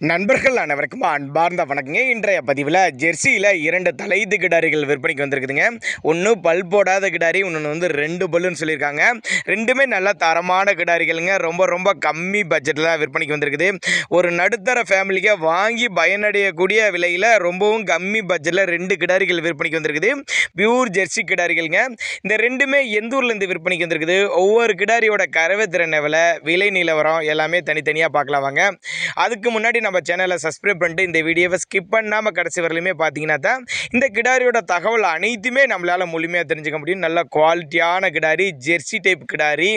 நண்பர்கள் அனைவருக்கும் அன்பார்ந்த வணக்கங்க. இன்றைய பதிவில் ஜெர்சியில் 2 தலையீத்து கிடாரிகள் விற்பனைக்கு வந்திருக்குதுங்க. ஒன்று பல் போடாத கிடாரி, இன்னொன்று வந்து 2 பல்லுன்னு சொல்லியிருக்காங்க. ரெண்டுமே நல்ல தரமான கிடாரிகளுங்க. ரொம்ப ரொம்ப கம்மி பட்ஜெட்டில் விற்பனைக்கு வந்திருக்குது. ஒரு நடுத்தர ஃபேமிலிக்கு வாங்கி பயனடையக்கூடிய விலையில் ரொம்பவும் கம்மி பட்ஜெட்டில் 2 கிடாரிகள் விற்பனைக்கு வந்திருக்குது. பியூர் ஜெர்சி கிடாரிகளுங்க. இந்த ரெண்டுமே எந்த ஊர்லேருந்து விற்பனைக்கு வந்திருக்குது, ஒவ்வொரு கிடாரியோட கறவை திறனை விலை நிலவரம் எல்லாமே தனித்தனியாக பார்க்கலாம் வாங்க. அதுக்கு முன்னாடி நம்ம சேனலை சப்ஸ்கிரைப் பண்ணிட்டு இந்த வீடியோவை ஸ்கிப் பண்ணாமல் கடைசி வரலையுமே பார்த்தீங்கன்னா தான் இந்த கிடாரியோட தகவல் அனைத்துமே நம்மளால் முழுமையாக தெரிஞ்சுக்க முடியும். நல்ல குவாலிட்டியான கிடாரி, ஜெர்சி டைப் கிடாரி,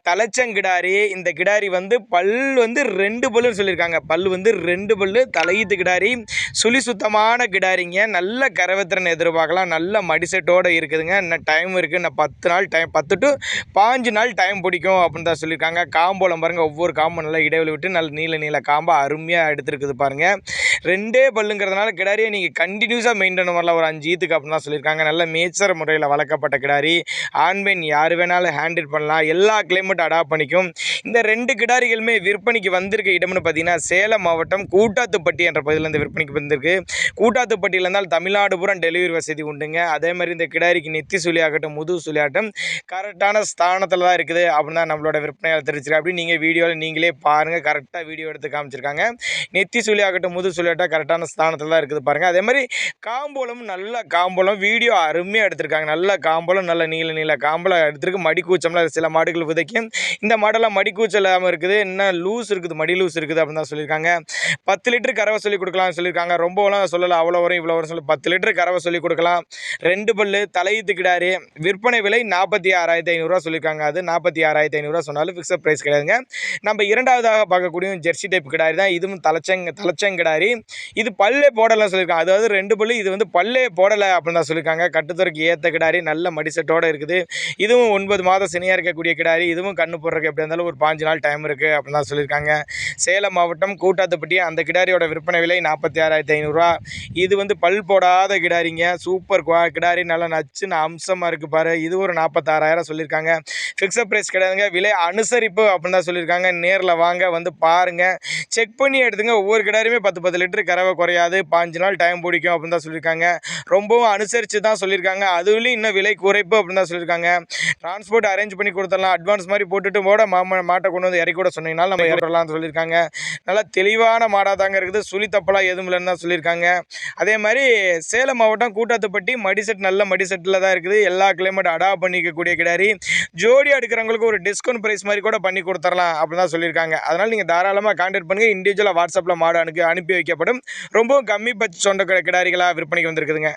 தலைச்சங்கிடாரி. இந்த கிடாரி வந்து பல் வந்து 2 பல்லுன்னு சொல்லியிருக்காங்க. பல் வந்து 2 பல்லு, தலையீத்து கிடாரி, சுழி சுத்தமான கிடாரிங்க. நல்ல கறவைத்திறன் எதிர்பார்க்கலாம். நல்ல மடிசெட்டோடு இருக்குதுங்க. இன்னும் டைம் இருக்குது. இன்னும் 10 நாள் டைம், 10 to 5 நாள் டைம் பிடிக்கும் அப்படின்னு தான் சொல்லியிருக்காங்க. காம்போலம் பாருங்கள், ஒவ்வொரு காம்பும் நல்லா இடைவெளி விட்டு நல்ல நீல காம்பாக அருமையாக எடுத்துருக்குது பாருங்கள். 2 பல்லுங்கிறதுனால கிடாரியை நீங்கள் கண்டினியூஸாக மெயின்டைன் பண்ணலாம். ஒரு 5 ஈத்துக்கு அப்படின்னு தான் சொல்லியிருக்காங்க. நல்ல மேய்ச்சர் முறையில் வளர்க்கப்பட்ட கிடாரி. ஆண் பெண் யார் வேணாலும் ஹேண்டில் பண்ணலாம். எல்லா கிளைமேட்டும் அடாப்ட் பண்ணிக்கும். இந்த 2 கிடாரிகளுமே விற்பனைக்கு வந்திருக்க இடம்னு பார்த்தீங்கன்னா சேலம் மாவட்டம் கூட்டாத்துப்பட்டி என்ற பகுதியிலேருந்து விற்பனைக்கு வந்திருக்கு. கூட்டாத்துப்பட்டியில் இருந்தால் தமிழ்நாடு பூரா டெலிவரி வசதி உண்டுங்க. அதே மாதிரி இந்த கிடாரிக்கு நெத்தி சுழி ஆகட்டும், முதுகு சுழி ஆகட்டும் கரெக்டான ஸ்தானத்தில் தான் இருக்குது அப்படின்னு தான் நம்மளோட விற்பனையாளர் தெரிவிச்சிருக்காங்க. அப்படி நீங்கள் வீடியோவில் நீங்களே பாருங்கள். கரெக்டாக வீடியோ எடுத்து காமிச்சிருக்காங்க. நெத்தி சுழி ஆகட்டும், முதுகு சுழி ஆகட்டும் கரெக்டான ஸ்தானத்தில் தான் இருக்குது பாருங்கள். அதே மாதிரி காம்போலம், நல்ல காம்போலம் வீடியோ அருமையாக எடுத்திருக்காங்க. நல்ல காம்போலம், நல்ல நீல காம்போலம் எடுத்துருக்கு. மடிக்கூச்சம்லாம் சில மாடுகள் விதைக்கும். இந்த மாடெல்லாம் மடிக்கூச்சம் இல்லாமல் இருக்குது. இன்னும் லூஸ் இருக்குது, மடி லூஸ் இருக்குது அப்படின்னு தான் சொல்லியிருக்காங்க. 10 லிட்டர் கறவை சொல்லி கொடுக்கலாம்னு சொல்லியிருக்காங்க. ரொம்பலாம் சொல்லலை, அவ்வளோ வரும் இவ்வளோ வரும் சொல்லி 10 லிட்டர் கறவை சொல்லி கொடுக்கலாம். 2 பல்லு, தலையீத்து கிடாரி. விற்பனை விலை 46,500 சொல்லியிருக்காங்க. அது 46,500 சொன்னாலும் ஃபிக்ஸட் ப்ரைஸ் கிடையாதுங்க. நம்ம இரண்டாவதாக பார்க்கக்கூடிய ஜெர்சி டைப் கிடாரி தான். இதுவும் தலைச்சங்கிடாரி. இது பல்லே போடலாம் சொல்லியிருக்காங்க. அதாவது 2 பல்லு, இது வந்து பல்லே போடலை அப்படின்னு தான் சொல்லியிருக்காங்க. கட்டுத்துறைக்கு ஏற்ற கிடாரி, நல்ல மடிசெட்டோடு இருக்குது. இதுவும் 9 மாதம் சினியாக இருக்கக்கூடிய கிடாரி. இதுவும் கண்ணு போடுறதுக்கு எப்படி இருந்தாலும் ஒரு 5 நாள் டைம் இருக்குது அப்படின்னு தான் சொல்லியிருக்காங்க. சேலம் மாவட்டம் கூட்டாத்துப்பட்டி. அந்த கிடாரியோட விற்பனை விலை 46,500. இது வந்து பல் போடாத கிடாரிங்க. சூப்பர் கிடாரி, நல்லா நச்சுன்னு அம்சமாக இருக்குது பாரு. இது ஒரு 46,000 சொல்லியிருக்காங்க. ஃபிக்ஸட் ப்ரைஸ் கிடையாதுங்க. விலை அனுசரிப்பு அப்படின்னு தான் சொல்லியிருக்காங்க. நேரில் வாங்க, வந்து பாருங்கள், செக் பண்ணி எடுத்துங்க. ஒவ்வொரு கிடாரியுமே 10 லிட்டர் கறவை குறையாது. 5 நாள் டைம் பிடிக்கும் அப்படின்னு தான் சொல்லியிருக்காங்க. ரொம்பவும் அனுசரித்து தான் சொல்லியிருக்காங்க. அதுலேயும் இன்னும் விலை குறைப்பு அப்படின்னு தான் சொல்லியிருக்காங்க. டிரான்ஸ்போர்ட் அரேஞ்ச் பண்ணி கொடுத்துடலாம். அட்வான்ஸ் மாதிரி போட்டுட்டு மாட்டை கொண்டு வந்து இறக்கி கூட சொன்னீங்கனாலும் நம்ம இறக்கலாம்னு சொல்லியிருக்காங்க. நல்லா தெளிவான மாடாக தாங்க இருக்குது. சுழி தப்பெல்லாம் எதுவும் இல்லைன்னு தான் சொல்லியிருக்காங்க. அதே மாதிரி சேலம் மாவட்டம் கூட்டாத்துப்பட்டி. மடிசெட் நல்ல மடிசெட்டில் தான் இருக்குது. எல்லா கிளைமேட் அடாப்ட் பண்ணிக்கக்கூடிய கிடாரி. ஜோடியாக எடுக்கிறவங்களுக்கு ஒரு டிஸ்கவுண்ட் ப்ரைஸ் மாதிரி கூட பண்ணி கொடுத்துடலாம் அப்படின்னு தான் சொல்லியிருக்காங்க. அதனால் நீங்கள் தாராளமாக கான்டாக்ட் பண்ணுங்கள். இண்டிவிஜுவலாக வாட்ஸ்அப்பில் மாடு அனுப்பி வைக்கப்படும். ரொம்பவும் கம்மி பட்ஜெட் சொந்த கிடாரிகளாக விற்பனைக்கு வந்திருக்குதுங்க.